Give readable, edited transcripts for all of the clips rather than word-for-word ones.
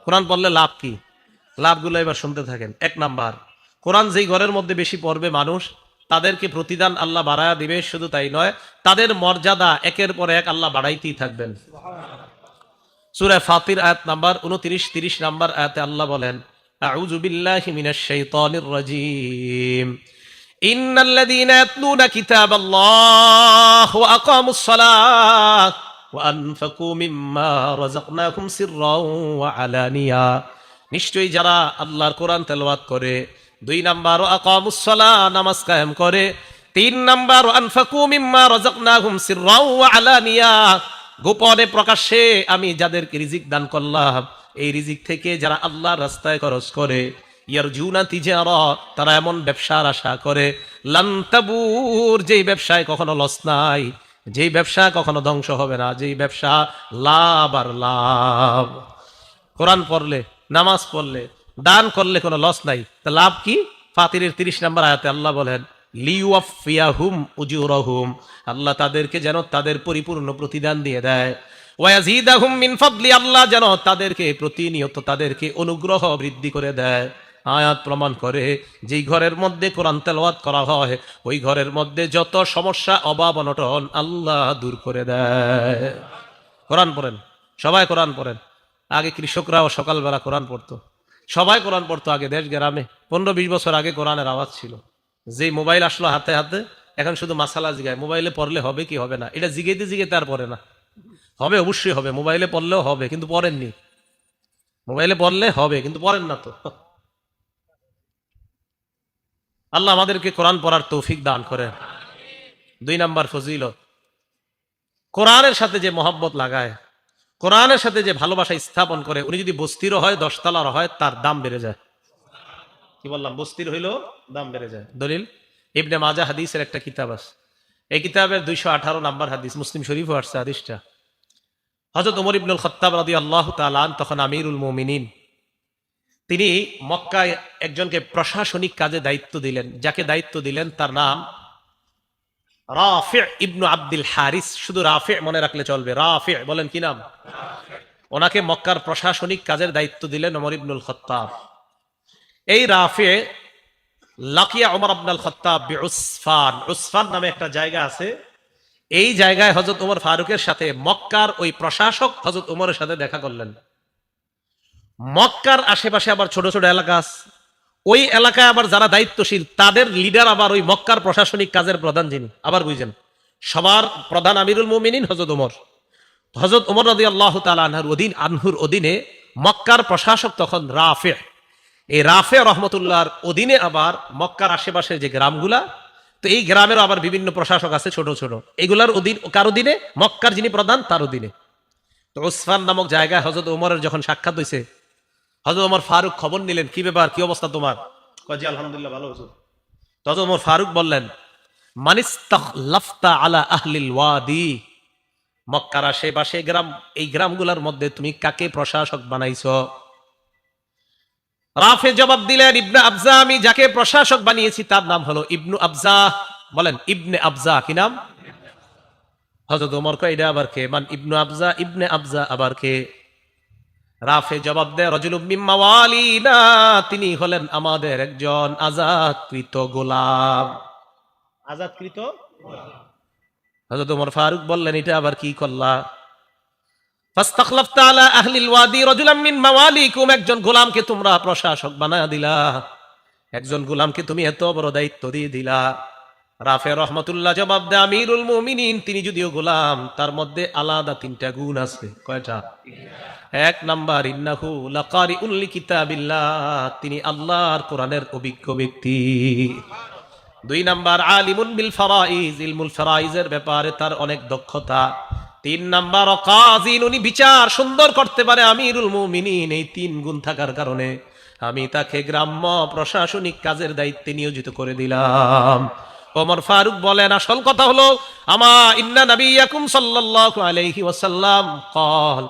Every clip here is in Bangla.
কোরআন পড়লে লাভ কি? লাভগুলো এবার শুনতে থাকেন। 1 নাম্বার, কোরআন যেই ঘরের মধ্যে বেশি পড়বে মানুষ, তাদেরকে প্রতিদান আল্লাহ বাড়ায়া দিবে। শুধু তাই নয়, তাদের মর্যাদা একের পর এক আল্লাহ বাড়াইতেই থাকবেন। সূরা ফাতির আয়াত নাম্বার 29, 30 নাম্বার আয়াতে আল্লাহ বলেন, আউযু বিল্লাহি মিনাশ শাইতানির রাজীম, ইন্নাল্লাযীনা ইয়াতলুনা কিতাবাল্লাহ ওয়া আকামুস সালাত ওয়া আনফাকু মিম্মা রাযাকনাহুম সিররাও ওয়া আলানিয়া। নিশ্চয়ই যারা আল্লাহর কোরআন তেলাওয়াত করে, 2 নাম্বার ওয়া আকামুস সালাহ, নামাজ কায়েম করে, 3 নাম্বার ওয়া আনফাকু মিম্মা রাযাকনাহুম সিররাও ওয়া আলানিয়া, গোপনে প্রকাশ্যে আমি যাদেরকে রিজিক দান করলাম, এই রিজিক থেকে যারা আল্লাহর রাস্তায় খরচ করে, ইয়ারজুনা তিজারা, তারা এমন ব্যবসার আশা করে, লান তাবুর, যেই ব্যবসায় কখনো লস নাই, যেই ব্যবসা কখনো ধ্বংস হবে না, যেই ব্যবসা লাভ আর লাভ। কোরআন পড়লে, নামাজ পড়লে, দান করলে কোনো লস নাই, তা লাভ কি? ফাতিরের 30 নম্বর আয়াতে আল্লাহ বলেন, লিওয়াফিয়াহুম উজুরহুম, আল্লাহ তাদেরকে যেন তাদের পরিপূর্ণ প্রতিদান দিয়ে দেয়। ওয়ায়াজিদাহুম মিন ফাদলি, আল্লাহ যেন তাদেরকে প্রতিনিয়ত তাদেরকে অনুগ্রহ বৃদ্ধি করে দেয়। আয়াত প্রমাণ করে, যেই ঘরের মধ্যে কোরআন তেলাওয়াত করা হয়, ওই ঘরের মধ্যে যত সমস্যা, অভাব, অনটন আল্লাহ দূর করে দেয়। কোরআন পড়েন, সবাই কোরআন পড়েন। আগে কৃষকরাও সকালবেলা কোরআন পড়তো, সবাই কোরআন পড়তো আগে দেশ গ্রামে। 15-20 বছর আগে কোরআনের আওয়াজ ছিল। যেই মোবাইল আসলো হাতে হাতে, এখন শুধু মাসালা জিগায়, মোবাইলে পড়লে হবে কি হবে না, এটা জিগাইতে জিগাইতে আর পড়ে না। হবে, অবশ্যই হবে, মোবাইলে পড়লেও হবে, কিন্তু পড়েননি। মোবাইলে পড়লে হবে, কিন্তু পড়েন না তো। আল্লাহ আমাদেরকে কোরআন পড়ার তৌফিক দান করেন। 2 নাম্বার ফজিলত, কোরআনের সাথে যে মহব্বত লাগায়, কোরআনের সাথে যে ভালোবাসা স্থাপন করে, উনি যদি বস্তিরও হয়, 10 তলার হয়, তার দাম বেড়ে যায়। কি বললাম? বস্তির হইলো দাম বেড়ে যায়। দলিল ইবনে মাজাহ হাদিসের একটা কিতাব আছে, এই কিতাবের 218 নাম্বার হাদিস, মুসলিম শরীফও আসছে হাদিসটা। হযরত ওমর ইবনুল খাত্তাব রাদিয়াল্লাহু তাআলা আনহু তখন আমিরুল মুমিনিন, তিনি মক্কায় একজনকে প্রশাসনিক কাজে দায়িত্ব দিলেন। যাকে দায়িত্ব দিলেন তার নাম রাফি' ইবনু আব্দুল হারিস। শুধু রাফি' মনে রাখলে চলবে, রাফি'। বলেন কি নাম? ওনাকে মক্কার প্রশাসনিক কাজের দায়িত্ব দিলেন ওমর ইবনুল খাত্তাব। এই রাফি' লাকিয়া ওমর ইবনুল খাত্তাব বিউসফান, উসফান নামে একটা জায়গা আছে। এই জায়গায় হযরত ওমর ফারুকের সাথে মক্কার ওই প্রশাসক হযরত ওমরের সাথে দেখা করলেন। মক্কার আশেপাশে আবার ছোট ছোট এলাকা আছে, ওই এলাকায় আবার যারা দায়িত্বশীল, তাদের লিডার আবার ওই মক্কার প্রশাসনিক কাজের প্রধান যিনি, আবার বুঝছেন, সবার প্রধান আমিরুল মুমিনিন হযরত ওমর। হযরত ওমর রাদিয়াল্লাহু তাআলা আনহুর অধীনে মক্কার প্রশাসক তখন রাফি'। এই রাফি' রহমতুল্লাহর অধীনে আবার মক্কার আশেপাশের যে গ্রামগুলা, তো এই গ্রামেরও আবার বিভিন্ন প্রশাসক আছে ছোট ছোট, এগুলার অধীন, কার অধীনে? মক্কার যিনি প্রধান তার অধীনে। তো উসফান নামক জায়গায় হযরত ওমরের যখন সাক্ষাৎ হয়েছে, হযরত ওমর ফারুক খবর নিলেন, কি ব্যাপার, কি অবস্থা তোমার? জি আলহামদুলিল্লাহ, ভালো হুজুর। তো হযরত ওমর ফারুক বললেন, মানিস্তাখলাফতা আলা আহলিল ওয়াদি, মক্কার আশেপাশে গ্রাম, এই গ্রামগুলোর মধ্যে তুমি কাকে প্রশাসক বানাইছো? রাফি জবাব দিলেন, ইবনে আবজা, আমি যাকে প্রশাসক বানিয়েছি তার নাম হলো ইবনু আবজা। বলেন, ইবনে আবজা। কি নাম? হযরত ওমর কয়, এটা আবার কে? মান ইবনু আবজা, ইবনে আবজা আবার কে? রাফি জবাব দেয়, রাজুলুম মিন মাওয়ালিনা, তিনি হলেন আমাদের একজন আজাদকৃত গোলাম। আজাদকৃত। হযরত ওমর ফারুক বললেন, এটা আবার কি করলা? ফাস্তাখলাফতা আলা আহলিল ওয়াদি রাজুলাম মিন মাওয়ালিকুম, একজন গোলামকে তোমরা প্রশাসক বানায়া দিলা, একজন গোলামকে তুমি এত বড় দায়িত্ব দিয়ে দিলা। রাফি রহমতুল্লাহ জবাব দেয়, আমিরুল মুমিনিন তিনি যদিও গোলাম, তার মধ্যে আলাদা 3টা গুণ আছে। কয়টা? 1 নাম্বার, ইন্নাহু লাকারিউন লিকিতাবিল্লাহ, তিনি আল্লাহর কোরআনের অভিজ্ঞ ব্যক্তি। 2 নাম্বার, আলিমুন বিল ফারাইজ, ইলমুল ফারাইজের ব্যাপারে তার অনেক দক্ষতা। 3 নাম্বার, কাযিন, উনি বিচার সুন্দর করতে পারে। আমিরুল মুমিনিন, এই 3 গুণ থাকার কারণে আমি তাকে গ্রাম্য প্রশাসনিক কাজের দায়িত্বে নিয়োজিত করে দিলাম। ওমর ফারুক বলেন, আসল কথা হলো, আমা ইন্না নবিয়াকুম সাল্লাল্লাহু আলাইহি ওয়াসাল্লাম ক্বাল,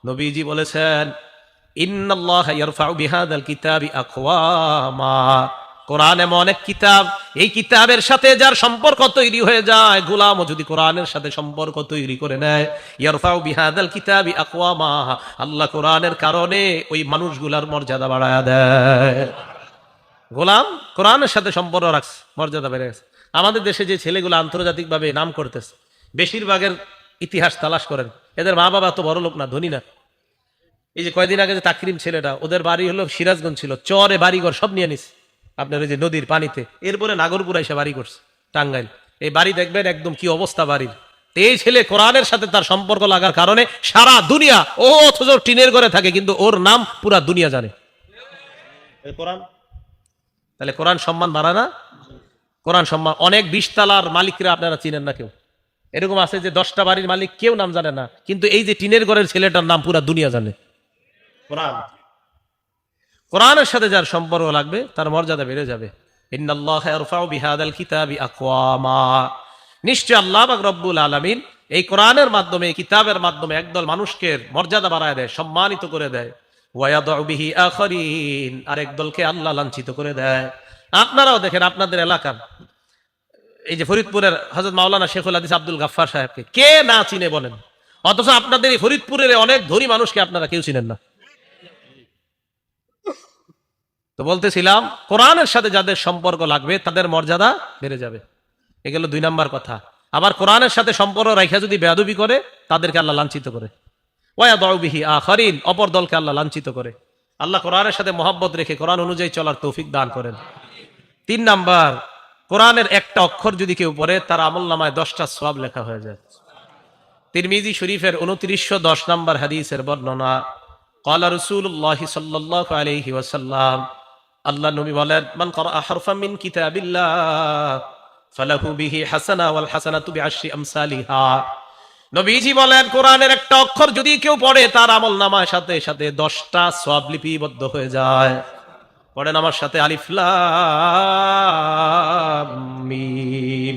নবীজি বলেছেন, ইন্নাল্লাহা ইয়ারফাউ বিহাদাল কিতাবি আকওয়ামা, কোরআন এমন এক কিতাব, এই কিতাবের সাথে যার সম্পর্ক তৈরি হয়ে যায়, গোলামও যদি কোরআনের সাথে সম্পর্ক তৈরি করে নেয়, ইয়ারফাউ বিহাদাল কিতাবি আকওয়ামা, আল্লাহ কোরআনের কারণে ওই মানুষগুলার মর্যাদা বাড়ায়া দেয়। গোলাম কোরআনের সাথে সম্পর্ক রাখছে, মর্যাদা বেড়ে গেছে। আমাদের দেশে যে ছেলেগুলো আন্তর্জাতিকভাবে নাম করতেছে, বেশিরভাগের ইতিহাস তালাশ করেন, এদের মা বাবা তো বড় লোক না, ধনী না। এই যে কয়দিন আগে যে তাকরিম ছেলেটা, ওদের বাড়ি হলো সিরাজগঞ্জ, ছিল চরে বাড়িঘর সব নিয়ে নিছে আপনার ওই যে নদীর পানিতে, এরপরে নাগরপুরা এসে বাড়ি করছে টাঙ্গাইল। এই বাড়ি দেখবেন একদম কি অবস্থা বাড়ির। এই ছেলে কোরআনের সাথে তার সম্পর্ক লাগার কারণে সারা দুনিয়া, ও অথচ টিনের ঘরে থাকে কিন্তু ওর নাম পুরা দুনিয়া জানে। কোরআন, তাহলে কোরআন সম্মান বাড়ায় না? কোরআন সম্মান। অনেক 20 তালার মালিকরা আপনারা চিনেন না কেউ, এরকম আছে যে 10টা বাড়ির মালিক কেউ নাম জানে না, কিন্তু এই যে টিনের ঘরের ছেলেটার নাম পুরা দুনিয়া জানে। কোরআন, কোরআনের সাথে যার সম্পর্ক লাগবে তার মর্যাদা বেড়ে যাবে। ইন্নাল্লাহা ইয়ারফাউ বিহাদাল কিতাবি আকওয়ামা, নিশ্চয় আল্লাহ পাক রব্বুল আলামিন এই কোরআনের মাধ্যমে, এই কিতাবের মাধ্যমে একদল মানুষকে মর্যাদা বাড়ায় দেয়, সম্মানিত করে দেয়। ওয়া ইয়াদউ বিহি আখারিন, আর একদলকে আল্লাহ লাঞ্ছিত করে দেয়। আপনারাও দেখেন আপনাদের এলাকার এই যে ফরিদপুরের হযরত মাওলানা শেখুল হাদিস আব্দুল গাফফার সাহেবকে কে না চিনে বলেন, অথচ আপনাদের এই ফরিদপুরের অনেক ধনী মানুষকে আপনারা কেউ চিনেন না। তো বলতেছিলাম, কোরআনের সাথে যাদের সম্পর্ক লাগবে তাদের মর্যাদা বেড়ে যাবে। এগুলো 2 নাম্বার কথা। আবার কোরআনের সাথে সম্পর্ক রাখা যদি বেয়াদবি করে, তাদেরকে আল্লাহ লাঞ্ছিত করে। ওয়ায়াদউ বিহি আখারিন, অপর দলকে আল্লাহ লাঞ্ছিত করে। আল্লাহ কোরআনের সাথে মহব্বত রেখে কোরআন অনুযায়ী চলার তৌফিক দান করেন। 3 নাম্বার, কোরআনের একটা অক্ষর যদি কেউ পড়ে, তার আমলনামায় 10টা সওয়াব লেখা হয়ে যায়। তিরমিজি শরীফের 2910 নাম্বার হাদিসের বর্ণনা, ক্বালা রাসূলুল্লাহ সাল্লাল্লাহু আলাইহি ওয়াসাল্লাম, আল্লাহ নবী বলেন, মান ক্বারা হারফাম মিন কিতাবিল্লাহ ফালাহু বিহি হাসানা ওয়াল হাসানাতু বিআশরি আমসালিহা। নবীজি বলেন, কোরআনের একটা অক্ষর যদি কেউ পড়ে, তার আমলনামার সাথে সাথে 10টা সওয়াব লিপিবদ্ধ হয়ে যায়। পড়েন আমার সাথে, আলিফ লাম মিম।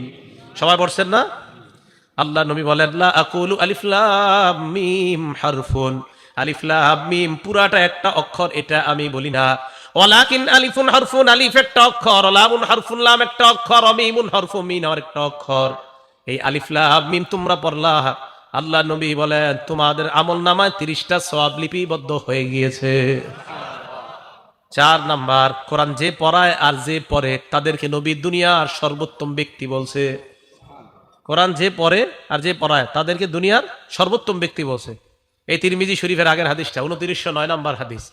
সবাই পড়ছেন না? আল্লাহ নবী বলেন, লা আকুলু আলিফ লাম মিম হারফুন, আলিফ লাম মিম পুরাটা একটা অক্ষর, এটা আমি বলি না। ওয়ালাকিন আলিফুন হারফুন, আলিফ একটা অক্ষর, লামুন হারফুন, লাম একটা অক্ষর, মিমুন হারফুন, মিম আর একটা অক্ষর। এই আলিফ লাম মিম তোমরা পড়লা, আল্লাহ নবী বলেন তোমাদের আমলনামায় 30টা সওয়াব লিপিবদ্ধ হয়ে গিয়েছে। 4 নাম্বার, কোরআন যে পড়ায় আর যে পড়ে তাদেরকে নবী দুনিয়ার সর্বোত্তম ব্যক্তি বলছে। কোরআন যে পড়ে আর যে পড়ায় তাদেরকে দুনিয়ার সর্বোত্তম ব্যক্তি বলছে। এই তিরমিজি শরীফের আগের হাদিসটা 2909 নাম্বার হাদিস।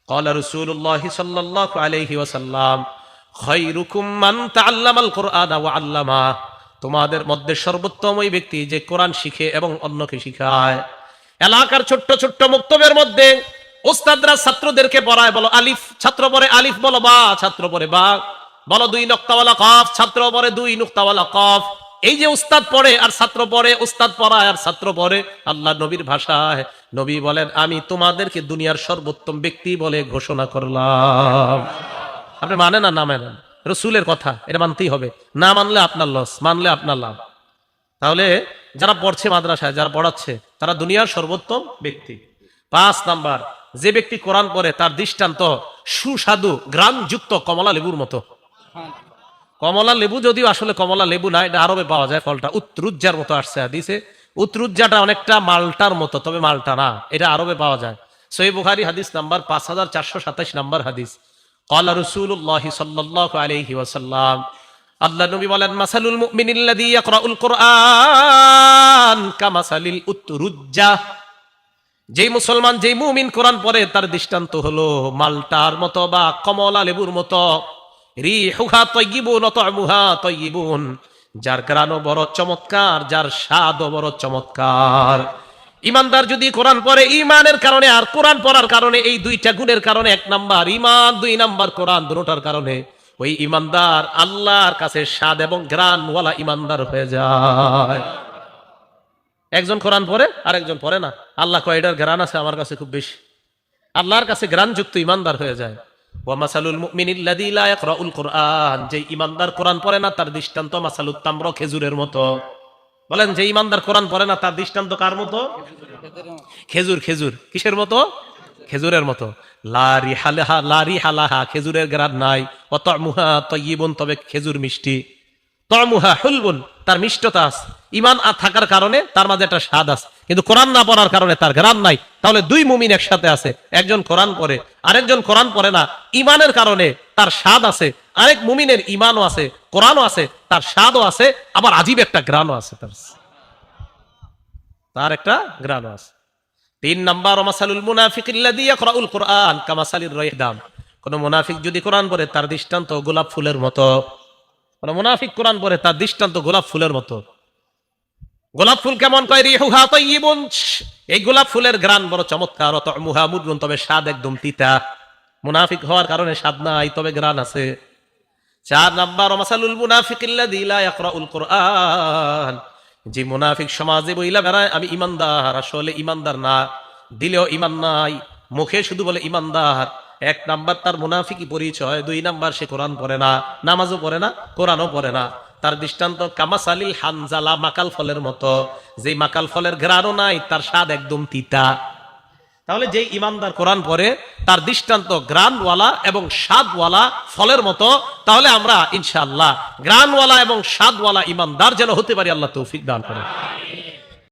ক্বালা রাসূলুল্লাহ সাল্লাল্লাহু আলাইহি ওয়াসাল্লাম, খায়রুকুম মান তাআল্লামাল কুরআনা ওয়া আল্লামা, তোমাদের মধ্যে সর্বোত্তম ওই ব্যক্তি যে কোরআন শিখে এবং অন্যকে শিখায়। এলাকার ছোট্ট ছোট্ট মক্তবের মধ্যে ওস্তাদরা ছাত্রদেরকে পড়ায়, বলো আলিফ, ছাত্র পড়ে আলিফ, বলো বা, ছাত্র পড়ে বা, বলো 2 নুক্তাওয়ালা কফ, ছাত্র পড়ে 2 নুক্তাওয়ালা কফ। এই যে উস্তাদ পড়ে আর ছাত্র পড়ে, উস্তাদ পড়ায় আর ছাত্র পড়ে, আল্লাহ নবীর ভাষায় নবী বলেন, আমি তোমাদেরকে দুনিয়ার সর্বোত্তম ব্যক্তি বলে ঘোষণা করলাম। আপনি মানেন না, না মানেন, রাসূলের কথা, এটা মানতেই হবে। না মানলে আপনার লস, মানলে আপনার লাভ। তাহলে যারা পড়ছে মাদ্রাসায়, যারা পড়াচ্ছে, তারা দুনিয়ার সর্বোত্তম ব্যক্তি। 5 নাম্বার, যে ব্যক্তি কোরআন পড়ে তার দৃষ্টান্ত সুস্বাদু ঘ্রাণযুক্ত কমলা লেবুর মতো। কমলা লেবু যদিও আসলে কমলা লেবু না, এটা আরবে পাওয়া যায় ফলটা, উত্রুজ্জার মতো আসছে হাদিসে। উত্রুজ্জাটা অনেকটা মালটার মতো, তবে মালটা না, এটা আরবে পাওয়া যায়। সহিহ বুখারী হাদিস নাম্বার 5427 নাম্বার হাদিস। ক্বালা রাসূলুল্লাহ সাল্লাল্লাহু আলাইহি ওয়াসাল্লাম, আল্লাহ নবী বলেন, মাসালুল মুমিনিল্লাযী ইয়াকরাউল কুরআন কামাসালিল উতরুজ্জা, যেই মুসলমান, যেই মুমিন কোরআন পড়ে তার দৃষ্টান্ত হলো মালটার মতো বা কমলা লেবুর মতো। রিহুহা তাইয়্যিবুন ওয়া তা'মুহা তাইয়্যিবুন, যার ঘ্রাণও বড় চমৎকার, যার স্বাদও বড় চমৎকার। ইমানদার যদি কোরআন পড়ে, ইমানের কারণে আর কোরআন পড়ার কারণে, এই 2টা গুণের কারণে, 1 নাম্বার ইমান, 2 নাম্বার কোরআন, দুটোটার কারণে ওই ইমানদার আল্লাহর কাছে স্বাদ এবং ঘ্রাণওয়ালা ইমানদার হয়ে যায়। একজন কোরআন পড়ে আর একজন পড়ে না, আল্লাহ কয় এটার ঘ্রাণ আছে আমার কাছে খুব বেশি, আল্লাহর কাছে ঘ্রাণযুক্ত ইমানদার হয়ে যায়। ওয়া মাসালুল মুমিনিল্লাযী লা ইয়াকরাউল কুরআন, যে ইমানদার কোরআন পড়ে না তার দৃষ্টান্ত মাসালুত তামর, খেজুরের মতো। বলেন, যে ইমানদার কোরআন পড়ে না তার দৃষ্টান্ত কার মতো? খেজুর। খেজুর কিসের মতো? খেজুরের মতো। লারি হালাহা লারি হালাহা, খেজুরের গ্রান নাই। অতমুহা তয়্যিবুন, তবে খেজুর মিষ্টি। তমুহা হুলবুন, তার মিষ্টতা আছে। ইমান থাকার কারণে তার মাঝে একটা স্বাদ আছে, কিন্তু কোরআন না পড়ার কারণে তার গ্রান নাই। তাহলে দুই মুমিন একসাথে আছে, একজন কোরআন পড়ে, আরেকজন কোরআন পড়ে না। ইমানের কারণে তার স্বাদ আছে, আরেক মুমিনের ইমানও আছে, কোরআনও আছে, তার স্বাদও আছে, আবার আজীব একটা গ্রানও আছে, তার একটা গ্রানও আছে। 3 নাম্বার, মাসালুল মুনাফিকিল্লাযী ইয়াকরাউল কুরআন কামাসালির রাইহদাম। কোন মুনাফিক যদি কোরআন পড়ে তার দৃষ্টান্ত গোলাপ ফুলের মতো। কোন মুনাফিক কোরআন পড়ে তার দৃষ্টান্ত গোলাপ ফুলের মতো। গোলাপ ফুল কেমন? কয় রিহুহা তাইয়িবুন, এই গোলাপ ফুলের গ্রান বড় চমৎকার। তা'মুহা মুররুন, তবে স্বাদ একদম তিতা। মুনাফিক হওয়ার কারণে স্বাদ নাই, তবে গ্রান আছে। 4 নাম্বার, মাসালুল মুনাফিকিল্লাযী লা ইয়াকরাউল কুরআন, যে মুনাফিক সমাজে বইলা বেড়ায় আমি ইমানদার, আসলে ইমানদার না, দিলেও ইমান নাই, মুখে শুধু বলে ইমানদার। 1 নাম্বার তার মুনাফিকি পরিচয়। 2 নাম্বার সে কোরআন পড়ে না, নামাজও পড়ে না, কোরআনও পড়ে না। তার দৃষ্টান্ত কামাসালিল হানজালা, মাকাল ফলের মতো। যে মাকাল ফলের ঘ্রাণও নাই, তার স্বাদ একদম তিতা। তাহলে যে ইমানদার কোরআন পড়ে তার দৃষ্টান্ত গ্রানওয়ালা এবং স্বাদওয়ালা ফলের মতো। তাহলে আমরা ইনশাআল্লাহ গ্রানওয়ালা এবং স্বাদওয়ালা ইমানদার যেন হতে পারি, আল্লাহ তৌফিক দান করেন।